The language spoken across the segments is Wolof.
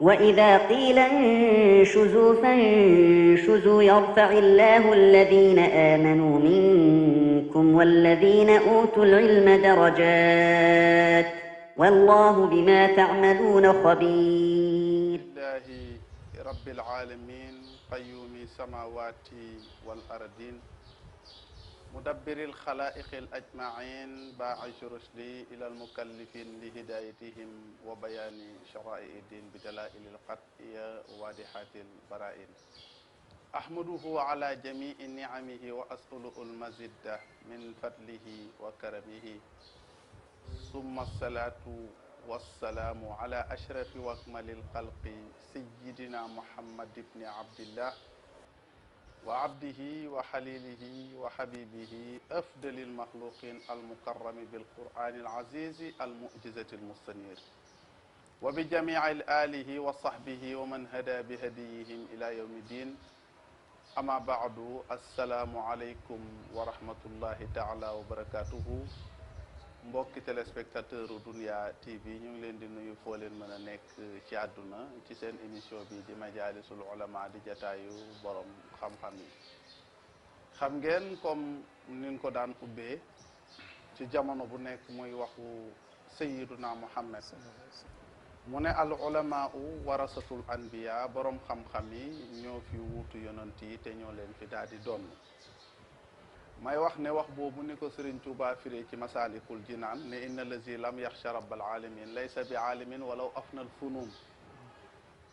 وإذا قيل انشزوا فانشزوا يرفع الله الذين آمنوا منكم والذين أوتوا العلم درجات والله بما تعملون خبير. لله رب العالمين قيوم السماوات والأرضين مدبر الخلائق الأجمعين باعث رشدي إلى المكلفين لهدايتهم وبيان شرائع الدين بدلائل القطعية وواضحات البرائن أحمده على جميع نعمه وأسأله المزيد من فضله وكرمه ثم الصلاة والسلام على أشرف وأكمل الخلق سيدنا محمد بن عبد الله وعبده وحليله وحبيبه أفضل المخلوقين المكرم بالقرآن العزيز المعجزة المستنير وبجميع آله وصحبه ومن هدى بهديهم إلى يوم الدين أما بعد السلام عليكم ورحمة الله تعالى وبركاته mbokki téléspectateur Dunya TV ñu ngi leen di nuyu foo leen mën a nekk ci àdduna ci seen émission bi di majalisul ulama di jataayu borom xam-xam yi xam ngeen comme niñ ko daan ubbee ci jamono bu nekk muy waxu sayyiduna Muhammad mu ne al ulama warasatul anbiya borom xam-xam yi ñoo fi wuutu yonent yi te ñoo leen fi daal di doon may wax ne wax boobu ni ko Sëriñ Tuubaa firee ci Masaalikul Jinaan ne inna lazi lam yaxsha rabbal alamin laysa bi alimin walaw afnal funun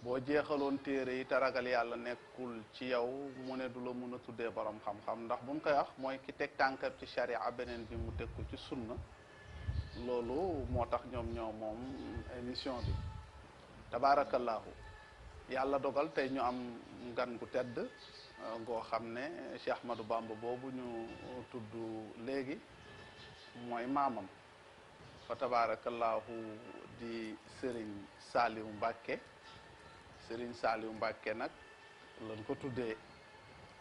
boo jeexaloon téere yi te ragal yàlla nekkul ci yow mu ne du la mun a tuddee borom xam-xam ndax bu mu koy wax mooy ki teg tànkam ci sharia beneen bi mu teg ko ci sunna loolu moo tax ñoom ñoo moom émission bi tabaarakallaahu yàlla dogal tey ñu am ngan gu tedd ngoo xam ne Cheikh Ahmadou Bamba boobu ñu tudd léegi mooy maamam fa tabaarakallaahu di Serigne Saliou Mbacké Serigne Saliou Mbacké nag lañ ko tuddee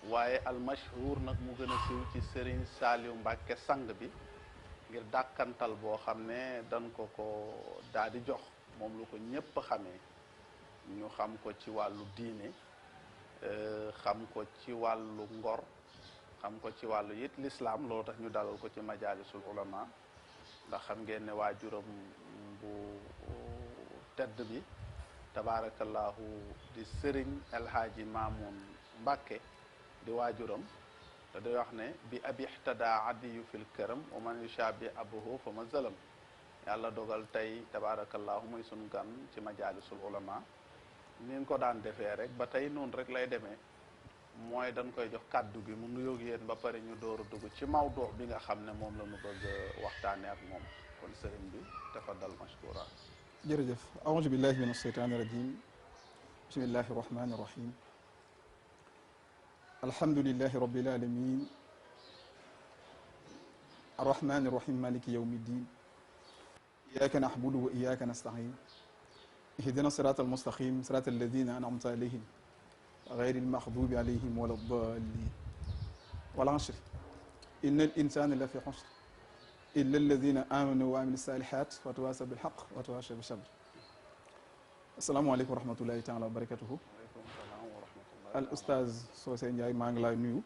waaye almashhur nag mu gën a siiw ci Serigne Saliou Mbacké sang bi ngir dàkkantal boo xam ne dañ ko daal di jox moom lu ko ñépp xamee ñu xam ko ci wàllu diine xam ko ci wàllu ngor xam ko ci wàllu it l'islam loolu tax ñu dalal ko ci majalisul ulama ndax xam ngeen ne waajuram bu tedd bi tabarakallahu di Serigne El Hadji Mamoun Mbacké di waajuram te day wax ne bi abi ihtada adiyu fil karam wa man yushabi abuhu fa ma zalam yàlla dogal tey tabarakallahu muy sunu gan ci majalisul ulama ni ko daan defee rek ba tey noonu rek lay demee mooy dañ koy jox kàddu gi mu nuyoo ak yéen ba pare ñu door a dugg ci mawdu bi nga xam ne moom la ñu bëgg waxtaane ak moom kon sëriñ bi tafaddal mashkura jërëjëf aouzu billahi min asheytaani rajim bismillahi rahmani rahim alhamdulillahi rabbil alamin arrahmani rahim maliki yawmi ddin iyyaka na'budu wa iyyaka nasta'in اهدنا الصراط المستقيم صراط الذين أنعمت عليهم غير المغضوب عليهم ولا الضالين والعصر إن الإنسان لفي خسر إلا الذين آمنوا وعملوا الصالحات وتواصوا بالحق وتواصوا بالصبر السلام عليكم ورحمة الله تعالى وبركاته الأستاذ Socé Ndiaye maa ngi lay nuyu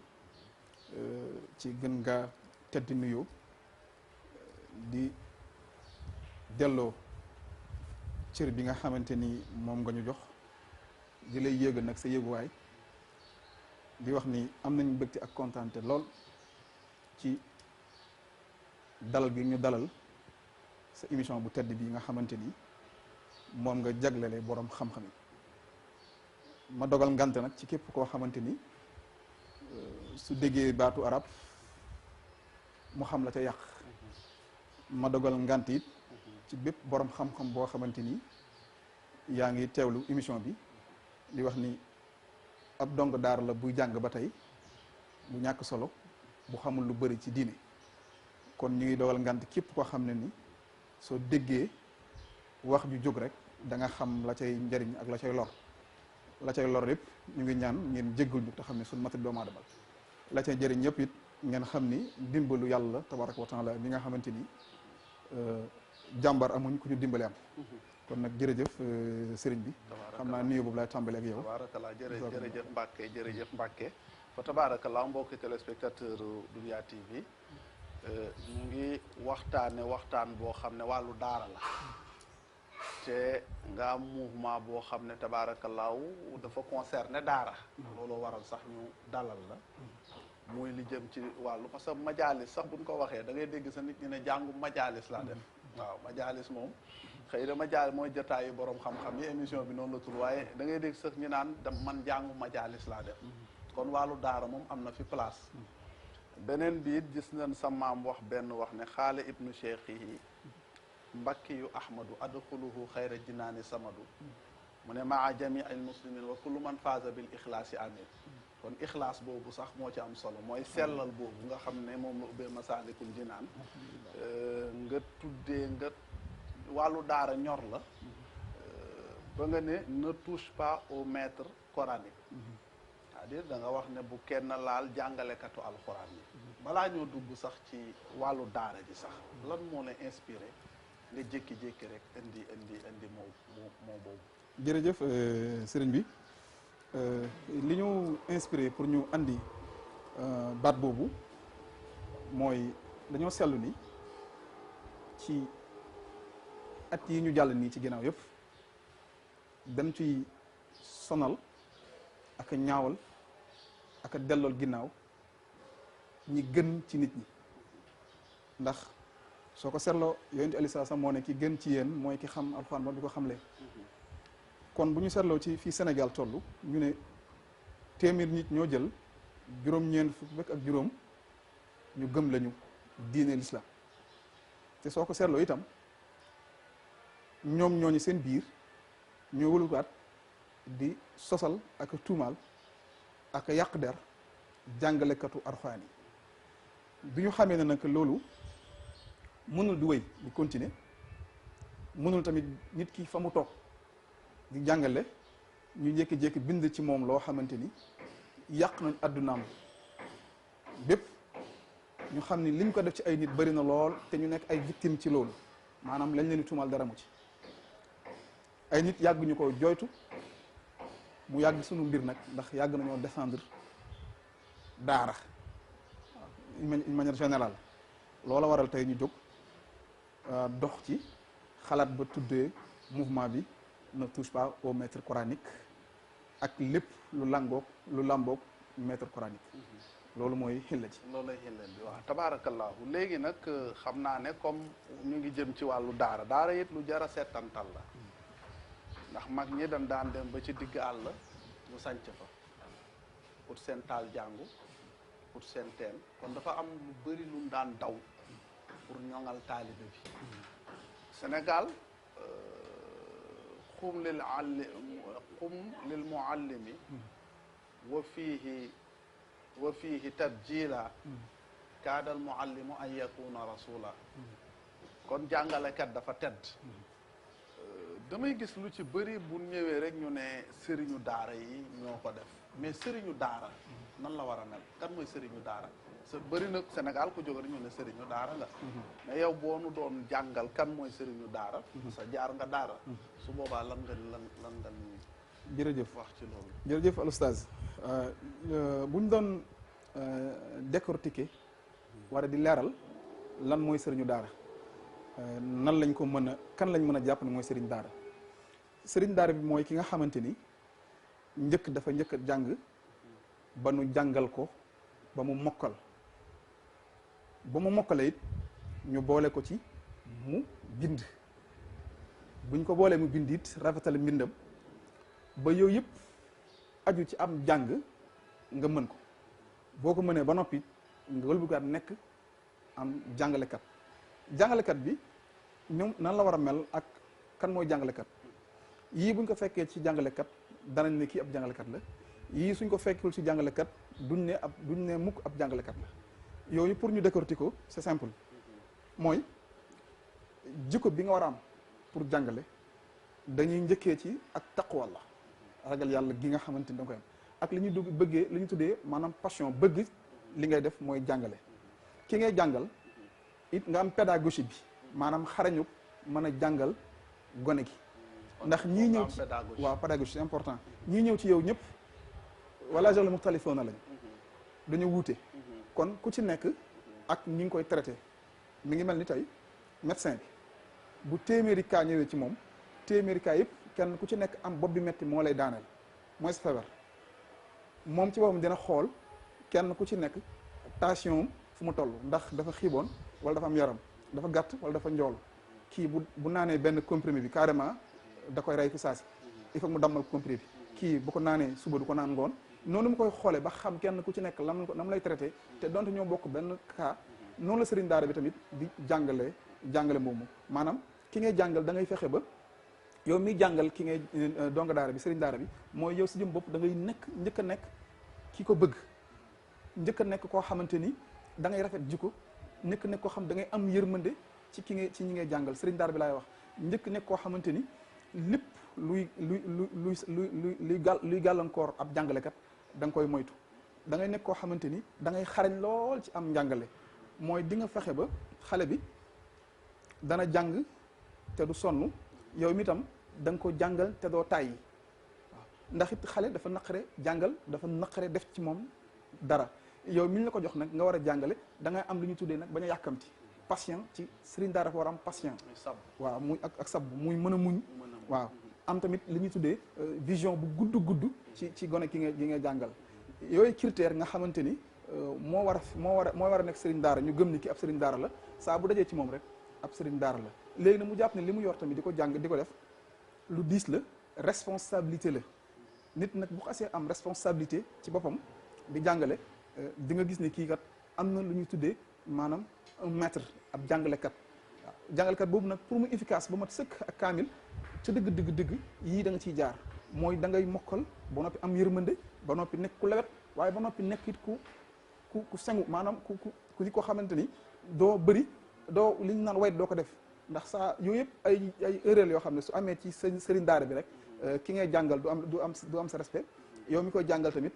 ci gën nga tedd nuyu di delloo cër bi nga xamante ni moom nga ñu jox di lay yéegal nag sa yéeguwaay di wax ni am nañu mbégte ak kontaante lool ci dalal gi ñu dalal sa émission bu tedd bi nga xamante ni moom nga jaglele borom xam-xam yi ma dogal ngant nag ci képp koo xamante ni su déggee baatu arab mu xam la ca yàq ma dogal ngant it ci bépp borom xam-xam boo xamante ni yaa ngi teewlu émission bi di wax ni ab dong daar la buy jàng ba tey bu ñàkk solo bu xamul lu bëri ci diine kon ñu ngi dogal ngant képp koo xam ne ni soo déggee wax ju jóg rek da nga xam la cay njariñ ak la cay lor la cay lor yëpp ñu ngi ñaan ngeen jéggul ñu te xam ne suñu mati doomu aadama la cay njariñ yëpp it ngeen xam ni dimbalu yàlla tabaraka wa taala mi nga xamante ni jàmbar amuñ ku ñu dimbale am kon nag jërëjëf sëriñ bi xam naa nuyoo boobu laay tàmbale ak yow tabarakallah jërëjëf Mbacke jërëjëf Mbacke fa tabarakallah mbokki téléspectateur Dunya TV ñu ngi waxtaane waxtaan boo xam ne wàllu daara la te nga am mouvement boo xam ne tabaarakallaahu dafa concerné daara looloo waral sax ñu dalal la muy li jëm ci wàllu parce que majaalis sax buñ ko waxee da ngay dégg sa nit ñi ne jàngu majaalis laa def waaw majaalis moom xëy na majaalis mooy jotaayu borom xam-xam yi émission bi noonu la tur waaye da ngay dégg sax ñu naan man jàngu majaalis laa def kon wàllu daara moom am na fi place beneen bi it gis nañ sa maam wax benn wax ne xaale ibnu cheikh yi mbakki yu ahmadu adxuluhu xayra jinaani samadu mu ne maa jamii al muslimin wa kullu man faaza bil ixlaasi amin kon ixlaas boobu sax moo ci am solo mooy sellal boobu nga xam ne moom la ubbee masaalikul jinaan nga tuddee nga wàllu daara ñor la ba nga ne ne touche pas au maître coranique c'est-à-dire da nga wax ne bu kenn laal jàngalekatu alxuraan yi balaa ñoo dugg sax ci wàllu daara ji sax lan moo la inspiré nga jékki-jékki rek indi moo boobu jërëjëf sëriñ bi li ñu inspiré pour ñu andi baat boobu mooy dañoo seetlu ni ci at yi ñu jàll nii ci ginnaaw yëpp dañ ciy sonal ak a ñaawal ak a dellool ginnaaw ñi gën ci nit ñi ndax soo ko seetloo yonent aleyhi salaam moo ne ki gën ci yéen mooy ki xam alxuraan ba di ko xamle kon bu ñu seetloo ci fii Sénégal toll ñu ne téeméer nit ñoo jël juróom-ñeent fukk ak juróom ñu gëm lañu diine l'islam te soo ko seetloo itam ñoom ñooñu seen biir ñoo wëlukaat di sosal ak tuumaal ak yàq der jàngalekatu alxuraan yi bi ñu xamee ne nag loolu mënul di wéy di continuer mënul tamit nit ki fa mu toog di jàngale ñu jékki-jékki bind ci moom loo xamante ni yàq nañ àddunaam bépp ñu xam ni liñ ko def ci ay nit bari na lool te ñu nekk ay victime ci loolu maanaam lañ leen di tuumal dara mu ci ay nit yàgg ñu ko jooytu mu yàgg sunu mbir nag ndax yàgg nañoo défendre daara une manière générale loola waral tey ñu jóg dox ci xalaat ba tuddee mouvement bi ne touche pas au maître coranique ak lépp lu làmboog maître coranique loolu mooy xilla ji loolu lay xilla bi waaw tabaarakallaahu léegi nag xam naa ne comme ñu ngi jëm ci wàllu daara it lu jar a seetantal la ndax mag ñi dañ daan dem ba ci digg àll ñu sanc fa pour seen taal jàngu pour seen teen kon dafa am lu bëri lu daan daw pour ñoŋal taalibe bi Sénégal xum lil muallimi wa fiihi tabjila kaadal muallimu an yakuna rasula kon jàngalekat dafa tedd damay gis lu ci bëri bu ñëwee rek ñu ne sëriñu daara yi ñoo ko def mais sëriñu daara nan la war a mel kan mooy sëriñu daara bëri na Sénégal ku jóg rek ñu ne sëriñu daara nga mais yow boo nu doon jàngal kan mooy sëriñu daara sa jaar nga daara su boobaa lan nga jërëjëf wax ci loolu jërëjëf al oustaz buñ doon décortiquer wala di leeral lan mooy sëriñu daara nan lañ ko mën a kan lañ mën a jàpp ne mooy sëriñ daara bi mooy ki nga xamante ni dafa njëkk a jàng ba nu jàngal ko ba mu mokkale it ñu boole ko ci mu bind buñ ko boolee mu bind it rafetal mbindam ba yooyu yëpp aju ci am jàng nga mën ko boo ko mënee ba noppi nga wëlbatiwaat nekk am jàngalekat bi ñoom nan la war a mel ak kan mooy jàngalekat yii buñ ko fekkee ci jàngalekat danañ ne kii ab jàngalekat la yii suñ ko fekkul ci jàngalekat duñ ne mukk ab jàngalekat la yooyu pour ñu décortiquer ko c'est simple mooy jikko bi nga war a am pour jàngale dañuy njëkkee ci ak taqwa la ragal yàlla gi nga xamante ni da nga koy am ak li ñuy bëggee li ñu tuddee maanaam passion bëgg li ngay def mooy jàngale ki ngay jàngal it nga am pédagogie bi maanaam xarañu mën a jàngal gone gi ndax ñii ñëw ci waaw pédagogie c'est important ñii ñëw ci yow ñëpp wala jol muxtalifoona lañ dañu wuute kon ku ci nekk ak ñi ngi koy traité mi ngi mel ni tey médecin bi bu téeméeri cas ñëwee ci moom téeméeri cas yëpp kenn ku ci nekk am bopp bi metti moo lay daaneel mooy sa feebar moom ci boppam dina xool kenn ku ci nekk tension fu mu toll ndax dafa xiiboon wala dafa am yaram dafa gàtt wala dafa njool kii bu naanee benn comprimé bi carrément da koy rey fi saasi il faut mu dammal comprimé bi kii bu ko naanee suba du ko naan ngoon noonu mu koy xoolee ba xam kenn ku ci nekk lam lay traité te donte ñoo bokk benn cas noonu la sëriñ daara bi tamit di jàngale moomu maanaam ki ngay jàngal da ngay fexe ba yow miy jàngal ki ngay donga daara bi sëriñ daara bi mooy yow si jëm bopp da ngay njëkk a nekk ki ko bëgg njëkk a nekk koo xamante ni da ngay rafet jikko njëkk a nekk koo xam da ngay am yërmande ci ñi ngay jàngal sëriñ daara bi laay wax njëkk nekk koo xamante ni lépp luy gàllankoor ab jàngalekat da nga koy moytu da ngay nekk koo xamante ni da ngay xarañ lool ci am njàngale mooy di nga fexe ba xale bi dana jàng te du sonn yow mi tam da nga ko jàngal te doo tàyyi waaw ndax it xale dafa naqare jàngal dafa naqare def ci moom dara yow mi ñu la ko jox nag nga war a jàngale da ngay am lu ñu tuddee nag bañ a yàkkamti patient ci sëriñ daara dafa war a am patient waaw muy ak sab muy mën a muñ waaw am tamit li ñuy tuddee vision bu gudd ci gone gi nga jàngal yooyu critère nga xamante ni moo war a nekk sëriñ daara ñu gëm ni ki ab sëriñ daara la saa bu dajee ci moom rek ab sëriñ daara la léegi nag mu jàpp ne li mu yor tamit di ko jàng di ko def lu diis la responsabilité la nit nag bu xasee am responsabilité ci boppam di jàngale di nga gis ne kii kat am na lu ñuy tuddee maanaam un maître ab jàngalekat waaw jàngalekat boobu nag pour mu efficace ba mat sëkk ak kaamil ca dëgg yii da nga ciy jaar mooy da ngay mokkal ba noppi am yërmande ba noppi nekk ku lewet waaye ba noppi nekk it ku sengu maanaam ku di ko xamante ni doo bëri doo li ñu naan wayt doo ko def ndax saa yooyu yëpp ay erreur yoo xam ne su amee ci sëriñ daara bi rek ki ngay jàngal du am sa respect yow mi koy jàngal tamit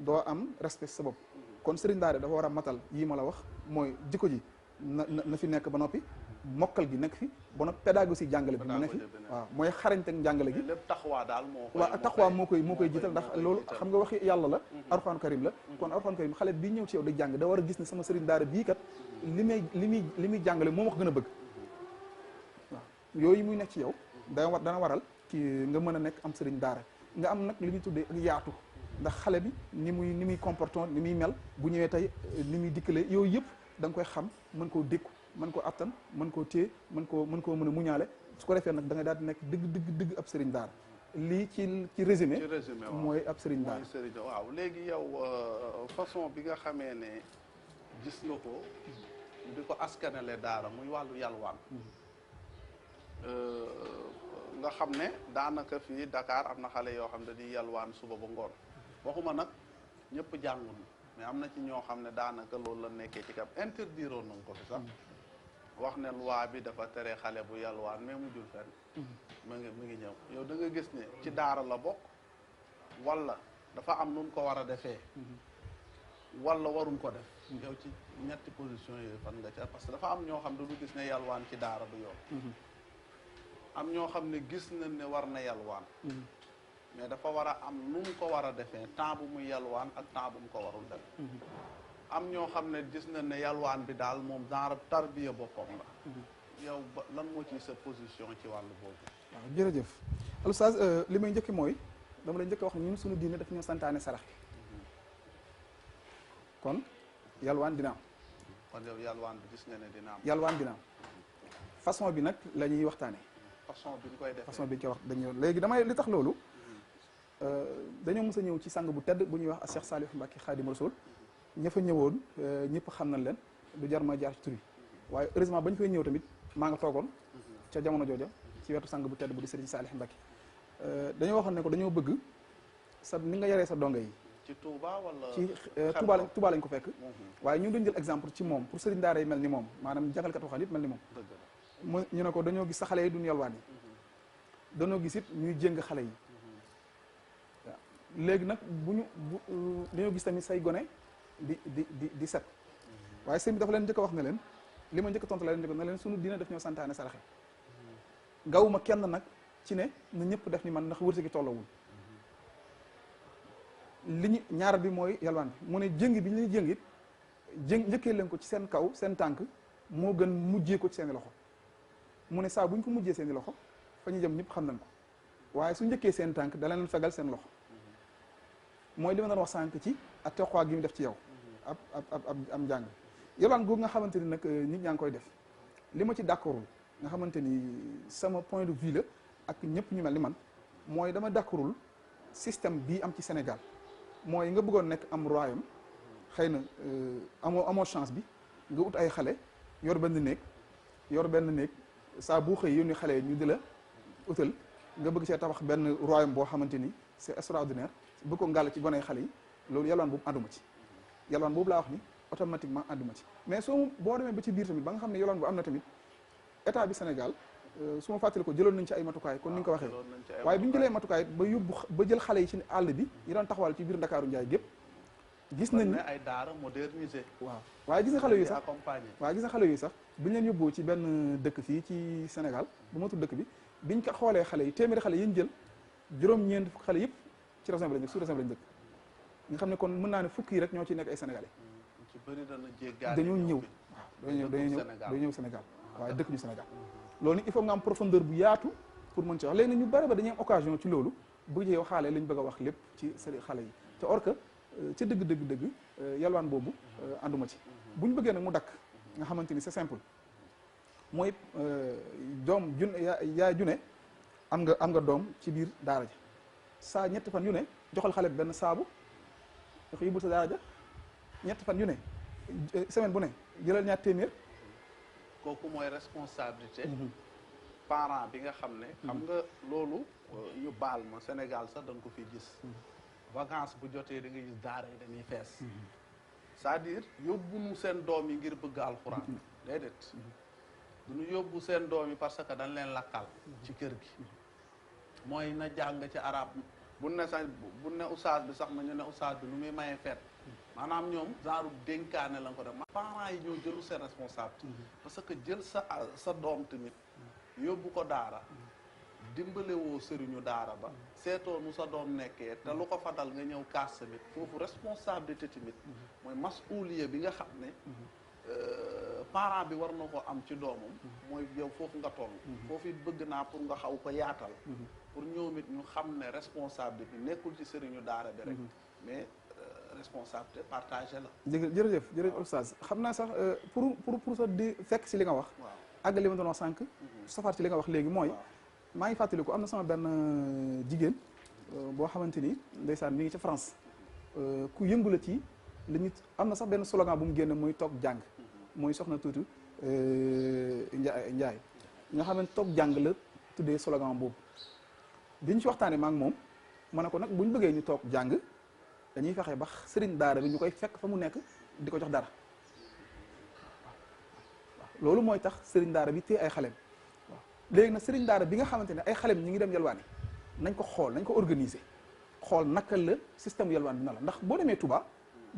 doo am respect sa bopp kon sëriñ daara dafa war a matal yii ma la wax mooy jikko ji na fi nekk ba noppi mokkal gi nekk fi ba noppi pédagogie jàngale bi mu nekk fi waaw mooy xarañte jàngale gi lépp taxawaa daal waaw taxawaa moo koy jiital ndax loolu xam nga waxi yàlla la alxuraan karim la kon alxuraan karim xale bii ñëw ci yow di jàng da war a gis ne sama sëriñ daara bii kat li muy jàngale moo ma ko gën a bëgg waaw yooyu muy nekk ci yow dana waral ki nga mën a nekk am sëriñ daara nga am nag li ñuy tuddee ak yaatu ndax xale bi ni muy comportement ni muy mel bu ñëwee tey ni muy dikkale yooyu yëpp da nga koy xam mën koo dékku mën koo attan mën koo téye mën koo mën a muñaale su ko defee nag da ngay daal di nekk dëgg ab sëriñ daara lii ci résumé mooy ab sëriñ daara waaw léegi yow façon bi nga xamee ne gis nga ko di ko askanale daara muy wàllu yalwaan nga xam ne daanaka fii Dakar am na xale yoo xam ne di yalwaan suba ba ngoon waxuma nag ñëpp jàngul mais am na ci ñoo xam ne daanaka loolu la nekkee ci kam interdire woon nañ ko fi sax wax ne loi bi dafa tere xale bu yalwaan mais mujjul fenn mu ngi ñëw yow da nga gis ne ci daara la bokk wala dafa am nun ko war a defee wala waruñ ko def yow ci ñetti position yooyu fan nga ca parce que dafa am ñoo xam ne du gis ne yalwaan ci daara du yoon am ñoo xam ne gis nañ ne war na yalwaan mais dafa war a am nu mu ko war a defee temps bu muy yalwaan ak temps bu mu ko warul def am ñoo xam ne gis nañ ne yalwaan bi daal moom genre tarbiya boppam la yow lan moo ci sa position ci wàllu boobu waaw jërëjëf Oustaz li may njëkki mooy dama lay njëkk wax ne ñun suñu diine daf ñoo santaane sarax kon yalwaan dina am kon yow yalwaan bi gis nga ne dina am yalwaan dina am façon bi nag la ñuy waxtaane façon bi ñu koy defee façon bi ñu koy wax dañu léegi damay li tax loolu dañoo mës a ñëw ci sang bu tedd bu ñuy wax a Cheikh Salif Mbacké Khadim Rasoul ña fa ñëwoon ñëpp xam nañ leen du jar ma jaar ci tur yi waaye heureusement bañ fay ñëw tamit maa nga toogoon ca jamono jooja ci wetu sang bu tedd bu di Serigne Salih Mbacké dañoo waxoon ne ko dañoo bëgg sa ni nga yaree sa donga yi ci Touba wala ci Touba lañ ko fekk waaye ñu doon jël exemple ci moom pour Serigne daara yi mel ni moom maanaam jàngalkat waxaan yëpp mel ni moom ñu ne ko dañoo gis sa xale yi duñ yalwaan yi dañoo gis it ñuy jéng xale yi waaw léegi nag dañoo gis tamit say gone di set waaye sëñ bi dafa leen njëkk a wax ne leen li ma njëkk a tontu la leen njëkk ne leen sunu diina daf ñoo santaane saraxe gawuma kenn nag ci ne na ñëpp def ni man ndax wërsëg gi tollawul li ñu ñaar bi mooy yalwaan bi mu ne jëng bi ñu lay jëng it njëkkee leen ko ci seen kaw seen tànk moo gën mujjee ko ci seen loxo mu ne saa bu ñu ko mujjee seen i loxo fa ñu jëm ñëpp xam nañ ko waaye su njëkkee seen tànk da leen fegal seen loxo mooy li ma doon wax sànq ci ak teqwaa gi mu def ci yow am njàng yalwaan googu nga xamante ni nag nit ñaa ngi koy def li ma ci d'accordul nga xamante ni sama point de vue la ak ñëpp ñu mel ni man mooy dama d'accordul système bii am ci Sénégal mooy nga bëggoon nekk am royaume xëy na amoo chance bi nga ut ay xale yor benn néeg saa bu xëy yónni xale yi ñu di la utal nga bëgg see tabax benn royaume boo xamante ni c'est extraordinaire bëgg ko ngàll ci goney xale yi loolu yalwaan boobu ànduma ci yalwaan boobu laa wax ni automatiquement ànduma ci mais boo demee ba ci biir tamit ba nga xam ne yalwaan bu am na tamit état bi Sénégal su ma fàttali ko jëloon nañ ci ay matukaay kon ni nga ko waxee waaye bi ñu jëlee matukaay ba jël xale yi ci àll bi yi doon taxawal ci biir Ndakaaru Njaay gépp gis nañ ne ay daara modernisé waaw waaye gis nga xale yooyu sax bi ñu leen yóbboo ci benn dëkk fii ci Sénégal bu ma tudd dëkk bi biñ ko xoolee xale yi téeméeri xale yi ñu jël juróom-ñeent fukk xale yëpp ci région bi lañ dëkk sous région bi lañ dëkk nga xam ne kon mën naa ne fukk yi rek ñoo ci nekk ay sénégalais dañoo ñëw waaw dañoo ñëw Sénégal waaye dëkk ñu Sénégal loolu nag il faut nga am profondeur bu yaatu pour mën ci wax léegi nag ñu bari ba dañuy am occasion ci loolu bëgg yow xaale lañ bëgg a wax lépp ci xale yi te or que ca dëgg yalwaan boobu ànduma ci bu ñu bëggee nag mu dakk nga xamante ni c'est simple mooy doom yaay june am nga doom ci biir daara ja saa ñetti fan yu ne joxal xale bi benn saabu da ko yóbbul sa daara ja ñetti fan yu ne semaine bu ne jëlal ñaar téeméer kooku mooy responsabilité parent bi nga xam ne xam nga loolu ñu baal ma Sénégal sax da nga ko fi gis vacances bu jotee da nga gis daara yi dañuy fees c'est-à-dire yóbbuñu seen doom yi ngir bëgg alxuraan déedéet duñu yóbbu seen doom yi parce que dañ leen lakkal ci kër gi mooy na jàng ci arab bu ne sax bu ne oustaz bi sax na ñu ne oustaz bi nu muy mayee feet maanaam ñoom genre dénkaane la ko def parents yi ñoo jëlu seen responsabilité parce que jël sa doom tamit yóbbu ko daara dimbalewoo sëriñu daara ba seetoo nu sa doom nekkee te lu ko fa dal nga ñëw kaas tamit foofu responsabilité tamit mooy masuuliya bi nga xam ne parent bi war na ko am ci doomam mooy yow foofu nga toll foofu it bëgg naa pour nga xaw ko yaatal pour ñoom it ñu xam ne responsabilité bi nekkul ci sëriñu daara bi rek mais responsabilité partagée la jërëjëf oustaz xam naa sax pour sax di fekk si li nga wax ak li ma doon wax sànq safaat ci li nga wax léegi mooy maa ngi fàttaliku am na sama benn jigéen boo xamante ni ndeysaan mi ngi ci France ku yëngu la ci li ñu am na sax benn slogan bu mu génne muy toog jàng mooy soxna tuuti Njaay nga xam ne toog jàng la tuddee slogan boobu bi ñu ci waxtaanee ma ak moom ma ne ko nag bu ñu bëggee ñu toog jàng dañuy fexe ba sëriñ daara bi ñu koy fekk fa mu nekk di ko jox dara waaw loolu mooy tax sëriñ daara bi téye ay xaleem waaw léegi nag sëriñ daara bi nga xamante ne ay xaleem ñi ngi dem yalwaani nañ ko xool nañ ko organiser xool naka la système yalwaan bi na la ndax boo demee Touba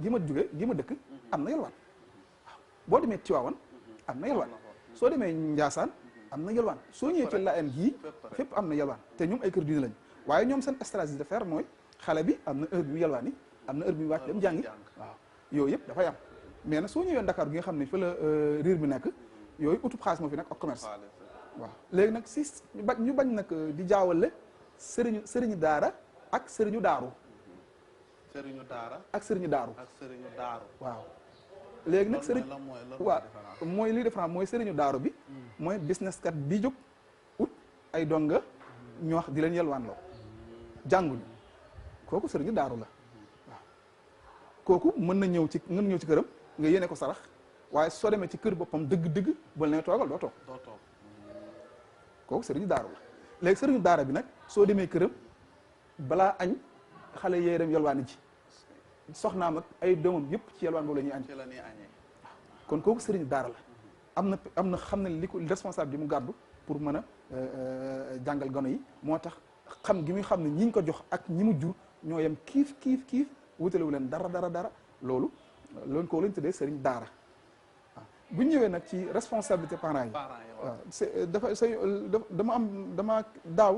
gi ma dëkk am na yalwaan waaw boo demee Tiwaawan am na yalwaan soo demee Njaasaan am na yalwaan soo ñëwee ci Laayeen gii fépp am na yalwaan te ñoom ay kër diine lañ waaye ñoom seen stratégie de faire mooy xale bi am na heure bi mu yalwaani am na heure bi mu wàcc dem jàngi waaw yooyu yëpp dafay am mais nag soo ñëwee Dakar gi nga xam ne fa la riir bi nekk yooyu utub xaalis moo fi nekk ak commerce waaw léegi nag si ñu bañ nag di jaawale sëriñu daara ak sëriñu daaru ak sëriñu daaru waaw léegi nag sëriñ waaw mooy lii différence mooy sëriñu daaru bi mooy business kat bi jóg ut ay donga ñu wax di leen yelwaan loo jànguñu kooku sëriñu daaru la waaw kooku mën na ñëw ci këram nga yéene ko sarax waaye soo demee ci kër boppam dëgg-dëgg bal ne toogal doo toog kooku sëriñu daaru la léegi sëriñu daara bi nag soo demee këram balaa añ xale yee dem yelwaani ji soxnaam ak ay doomam yëpp ci yelwaan boobu la ñuy añ kon kooku sëriñu daara la am na xam ne li ko responsable bi mu gàddu pour mën a jàngal gano yi moo tax xam gi muy xam ne ñi ñu ko jox ak ñi mu jur ñoo yem kiif wutalewu leen dara loolu ko lañ tuddee sëriñ daara waaw bu ñu ñëwee nag ci responsabilité parents yi. parents yi waaw c'est dama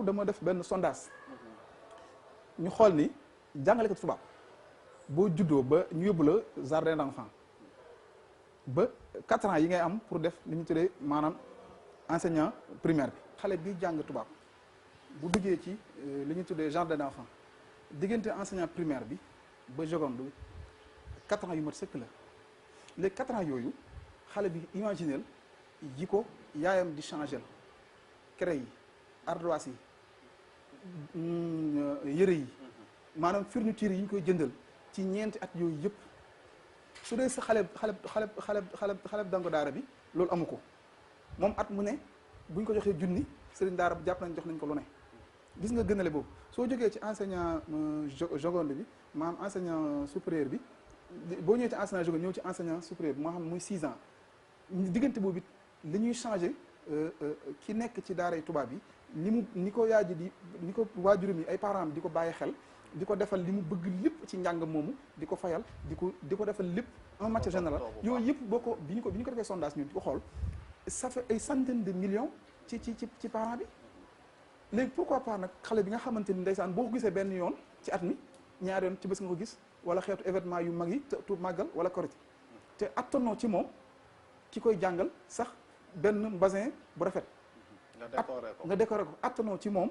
dama def benn sondage ñu xool ni jàngalekat tubaab boo juddoo ba ñu yóbbu la jardin d'enfant ba 4 ans yi ngay am pour def li ñu tuddee maanaam enseignant primaire bi. xale bi jàng tubaab bu duggee ci li ñu tuddee jardin d'enfant diggante enseignant primaire bi ba seconde 4 ans yu mat sëkk la léegi 4 ans yooyu xale bi imaginel yi ko yaayam di changer craie yi ardoise yi yëre yi maanaam fourniture yi ñu koy jëndal ci ñeenti at yooyu yëpp su dee sa xale dango daara bi loolu amu ko moom at mu ne buñ ko joxee junni sëriñ daara bi jàpp nañ jox nañ ko lu ne gis nga gënale boobu soo jógee ci enseignant seconde bi maanaam enseignant supérieur bi boo ñëwee ci enseignant seconde ñëw ci enseignant supérieur bi moo xam muy 6 ans diggante boobu it li ñuy changé ki nekk ci daaray tubaab yi ni ko yaay ji di ni ko waajuram yi ay parents am di ko bàyyi xel di ko defal li mu bëgg lépp ci njàng moomu di ko fayal di ko defal lépp en matière générale yooyu yëpp boo ko bi ñu ko defee sondage ñun di ko xool ça fait ay centaines de millions ci parent bi léegi pourquoi pas nag xale bi nga xamante ni ndeysaan boo ko gisee benn yoon ci at mi ñaari yoon ci bés nga ko gis wala xeetu événement yu mag yi tu màggal wala korite te attanoo ci moom ki koy jàngal sax benn basin bu rafet nga décoré ko attanoo ci moom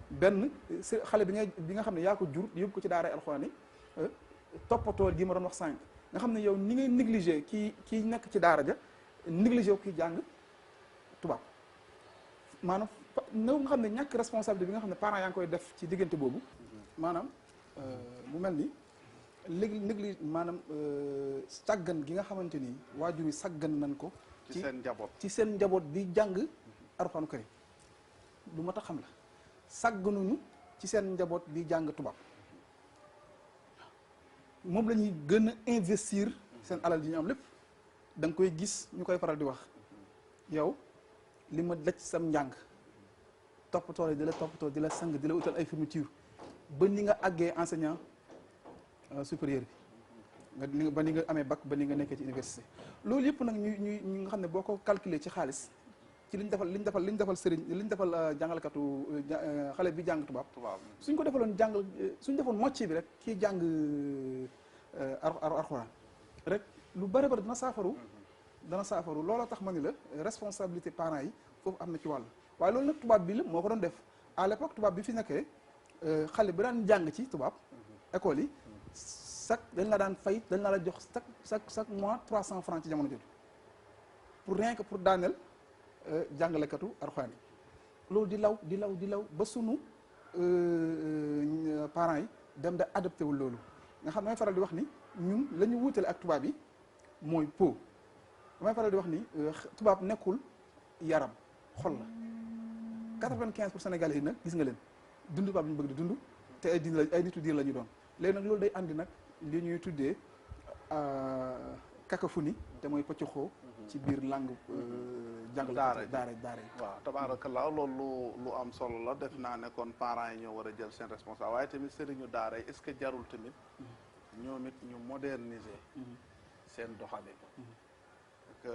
benn xale bi nga xam ne yaa ko jur yóbbu ko ci daara alxuraan yi toppatoo gi ma doon wax sànq nga xam ne yow ni ngay négligé kii nekk ci daara ja négligé wu kii jàng tubaab maanaam nga xam ne ñàkk responsabilité bi nga xam ne parents yaa ngi koy def ci diggante boobu maanaam mu mel ni léegi négligé maanaam sàggan gi nga xamante ni waajur yi sàggan nañ ko ci seen njaboot bi jàng alxuraanu karim lu mat a xam la sàgganuñu ci seen njaboot bi jàng tubaab moom la ñuy gën a investir seen alal yi ñu am lépp da nga koy gis ñu koy faral di wax yow li ma daj sam njàng toppatoo di la toppatoo di la sang di la utal ay fourniture ba ni nga àggee enseignant supérieur bi ba ni nga amee bac ba ni nga nekkee ci université loolu yëpp nag ñu nga xam ne boo ko calculer ci xaalis ci li ñu defal sëriñ li ñu defal jàngalkatu xale bi jàng tubaab suñ ko defaloon suñ defoon moitié bi rek kii jàng alxuraan rek lu bëri bëri dana saafaru looloo tax ma ni la responsabilité parents yi foofu am na ci wàll waaye loolu nag tubaab bi la moo ko doon def à l'époque tubaab bi fi nekkee xale bi daan jàng ci tubaab école yi dañ la daan fay dañ la jox chaque mois 300 francs ci jamono jooju pour rien que pour daaneel jàngalekatu alxuraan yi loolu di law ba sunu parents yi dem da adopté wul loolu nga xam ne damay faral di wax ni ñun la ñu wuutale ak tubaab yi mooy po damay faral di wax ni tubaab nekkul yaram xol la 95 pour Sénégalais yi nag gis nga leen dund tubaab bi ñu bëgg di dund te ay nitu diir la ñu doon léegi nag loolu day andi nag li ñuy tuddee cacophonie te mooy pëccoxoo ci biir langue jàngal daara yi waaw tabaarakallaa loolu lu am solo la def naa ne kon parents yi ñoo war a jël seen responsable waaye tamit sëriñu daara yi est-ce que jarul tamit ñoom it ñu moderniser seen doxalin que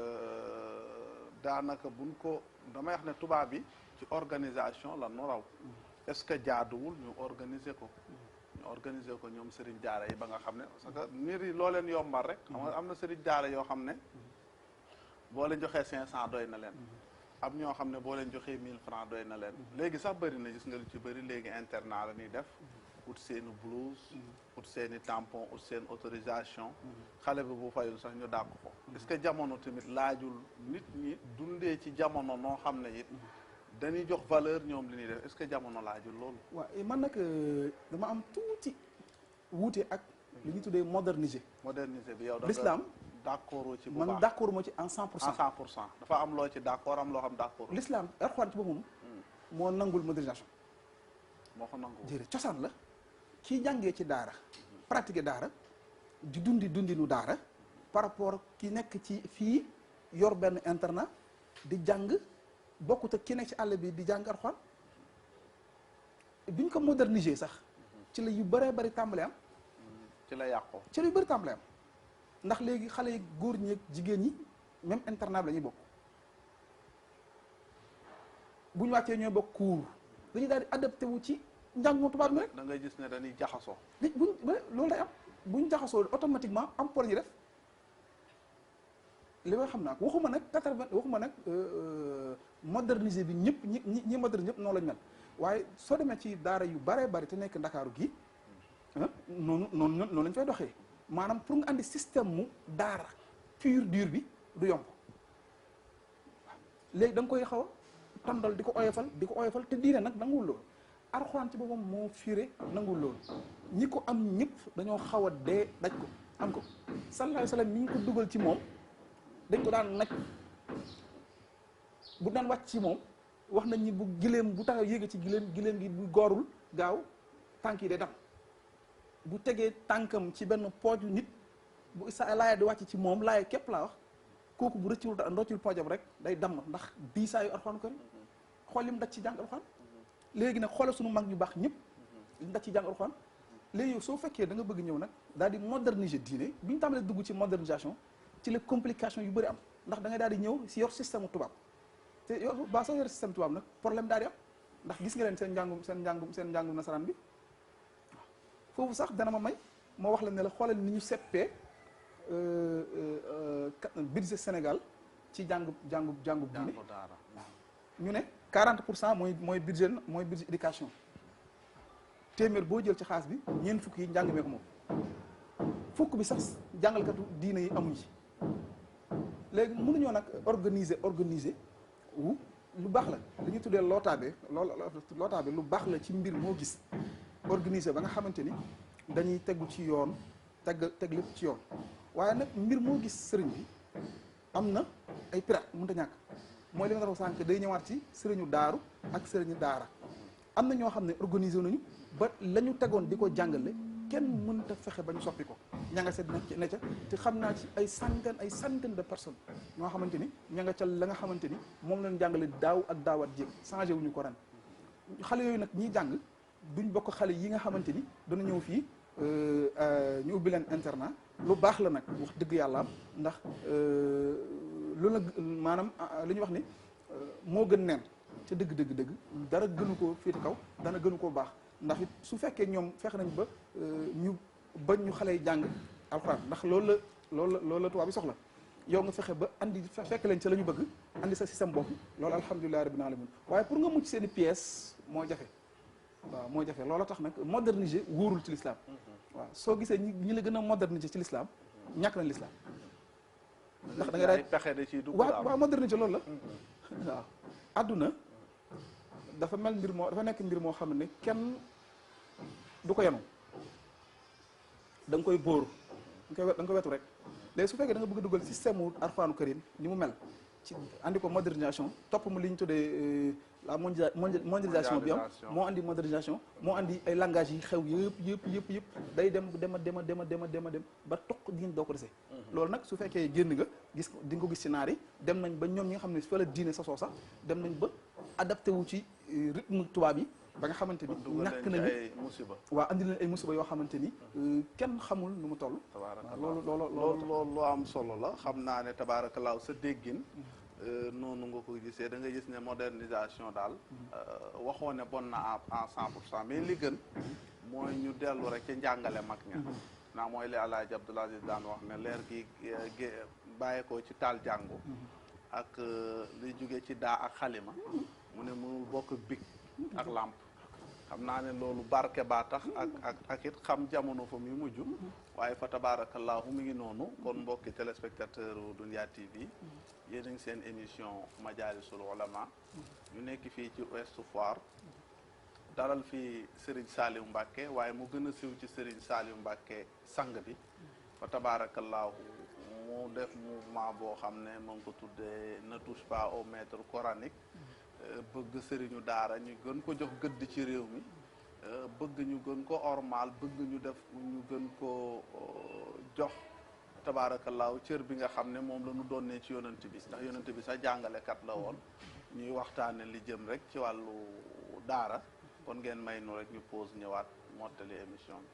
daanaka buñ ko damay wax ne tubaab bi ci organisation la nu raw est-ce que jaaduwul ñu organiser ko ñoom sëriñ daara yi ba nga xam ne parce que mbir yi loo leen yombal rek xam nga am na sëriñ daara yoo xam ne boo leen joxee 500 doy na leen am ñoo xam ne boo leen joxee 1000 francs doy na leen léegi sax bëri na gis nga lu ci bëri léegi internat la ñuy def ut seeni blouse ut seeni tampon ut seen autorisation xale bi bu fayul sax ñu dàq ko est-ce que jamono tamit laajul nit ñi dundee ci jamono noo xam ne it dañuy jox valeur ñoom li ñuy def est-ce que jamono laajul loolu waaw man nag dama am tuuti wuute ak li ñu tuddee moderniser bi yow l'islam d'accord ci bu man baax d'accord moo ci en 100%. en 100% dafa am loo ci d'accord am loo xam d'accord. l'islam alxuraan ci boppam moo nangul modernisation. moo ko nangul jërëjëf cosaan la kii jàngee ci daara pratiquer daara di dundinu daara par rapport ki nekk ci fii yor benn internat di jàng bokkut ak ki nekk ci àll bi di jàng alxuraan biñ ko moderniser sax ci la yu bëree bëri tàmbale am. ci la yàqoo ci la yu bëri tàmbale am. ndax léegi xale yi góor ñi ak jigéen ñi même internat bi la ñuy bokk bu ñu wàccee ñooy bokk cours dañuy daal di adapté wu ci njàngum tubaab mi rek. da ngay gis ne dañuy jaxasoo. loolu day am bu ñu jaxasoo automatiquement am pour ñu def li nga xam naa ko waxuma nag 80 waxuma nag moderniser bi ñëpp ñi moderne ñëpp noonu lañu mel waaye soo demee ci daara yu baree bari te nekk Ndakaaru gi noonu lañ fay doxee maanaam pour nga andi système mu daara pur dur bi du yomb léegi da nga koy xaw a tàndal di ko oyofal te diine nag nanguwul loolu Alxuraan ci boppam moo fiire nanguwul loolu ñi ko am ñëpp dañoo xaw a dee daj ko am ko sallallahu alayhi wa sallam mi ngi ko dugal ci moom dañ ko daan naj bu daan wàcc ci moom wax nañ ni bu gileem bu taxaw yéege ci gileem gi bu goorul gaaw tànk yi day dam bu tegee tànkam ci benn pooju nit bu sa laaya di wàcc ci moom laaya képp laa wax kooku bu rëccul poojam rek day damm ndax diisaayu Alxuraan ko xool lim daj ci jàng Alxuraan léegi nag xoolal suñu mag ñu baax ñëpp lim daj ci jàng Alxuraan léegi yow soo fekkee da nga bëgg ñëw nag daal di moderniser diine bi ñu tàmbalee dugg ci modernisation ci la complication yu bëri am ndax da ngay daal di ñëw si yor système tubaab te yow ba soo yor système tubaab nag problème daal di am ndax gis nga leen seen njàngum nasaraan bi foofu sax dana ma may moo wax la ne la xoolal ni ñu seppee budget Sénégal ci jàngub diine ñu ne 40% mooy budget éducation téeméer boo jël ci xaas bi ñeent fukk yi njàng mee ko moom fukk bi sax jàngalkatu diine yi amuñ ci léegi mënuñoo nag organiser wu lu baax la li ñu tuddee lootaabe lu baax la ci mbir moo gis organiser ba nga xamante ni dañuy tegu ci yoon teg lépp ci yoon waaye nag mbir moo gis sëriñ bi am na ay pirate mënut a ñàkk mooy li nga tax sànq day ñëwaat ci sëriñu daaru ak sëriñu daara am na ñoo xam ne organiser nañu ba la ñu tegoon di ko jàngale kenn mënta fexe ba ñu soppi ko ña nga seet ne ca te xam naa ci ay centaine de personnes ñoo xamante ni ña nga ca la nga xamante ni moom lañ jàngale daaw ak daawaat jéeg changé wuñu ko ren xale yooyu nag ñiy jàng duñ bokk xale yi nga xamante ni dana ñëw fii ñu ubbi leen internat lu baax la nag wax dëgg yàlla am ndax lu la maanaam li ñuy wax ni moo gën neen ca dëgg dara gënu koo féete kaw dana gënu koo baax ndax it su fekkee ñoom fexe nañ ba ñu xale yi jàng Alxuraan ndax loolu la tubaab bi soxla yow nga fexe ba andi fekk leen ca la ñu bëgg andi sa système bopp loolu alhamdulilah rabbil alamin waaye pour nga mucc seen i pièces moo jafe waaw moo jafe loolu tax nag moderniser wóorul ci l'islam waaw soo gisee ñi la gën a moderniser ci l'islam ñàkk nañ l'islam ndax da nga daal pexe da ciy dugg waaw moderniser loolu la waaw àdduna dafa nekk mbir moo xam ne kenn du ko yenu da nga koy bóoru da nga koy wetu rek léegi su fekkee da nga bëgg a dugal système mu Alxuraanu Karim ni mu mel ci andi ko modernisation topp mu li ñu tuddee la mondialisation bi am moo andi modernisation moo andi ay langage yi xew yëpp day dem ba toq diine doo ko dese loolu nag su fekkee génn nga gis di nga ko gis ci naar yi dem nañ ba ñoom ñi nga xam ne fa la diine sasoo sax dem nañ ba adapté wu ci rythme tubaab yi ba nga xamante ni ñàkk nañu waaw andi leen ay musiba yoo xamante ni kenn xamul nu mu toll loolu lu am solo la xam naa ne tabaarakallaahu sa déggin noonu nga ko gisee da nga gis ne modernisation daal waxoo ne bon na en 100% mais li gën mooy ñu dellu rek ci njàngale mag ña naa mooy li Alaaji Abdul Aziz daan wax ne leer gi bàyyeekoo ci taal jàngu ak li jóge ci daa ak xalima mu ne mënul bokk big ak làmp xam naa ne loolu barke baa tax ak it xam jamono fa muy mujj waaye fa tabaarakallaahu mu ngi noonu kon mbokki téléspectateur Dunya TV yéen a ngi seen émission Majalisul Ulama ñu nekk fii ci Ouest Foire dalal fii Serigne Saliou Mbacké waaye mu gën a siiw ci Serigne Saliou Mbacké sang bi fa tabaarakallaahu mu def mouvement boo xam ne moo ngi ko tuddee ne touche pas au maître coranique bëgg sëriñu daara ñu gën ko jox gëdd ci réew mi bëgg ñu gën ko ormal bëgg ñu gën ko jox tabaarakallaahu cër bi nga xam ne moom la ñu doonee ci yonent bi ndax yonent bi sax jàngalekat la woon ñuy waxtaane li jëm rek ci wàllu daara kon ngeen may nu rek ñu pause ñëwaat mottali émission bi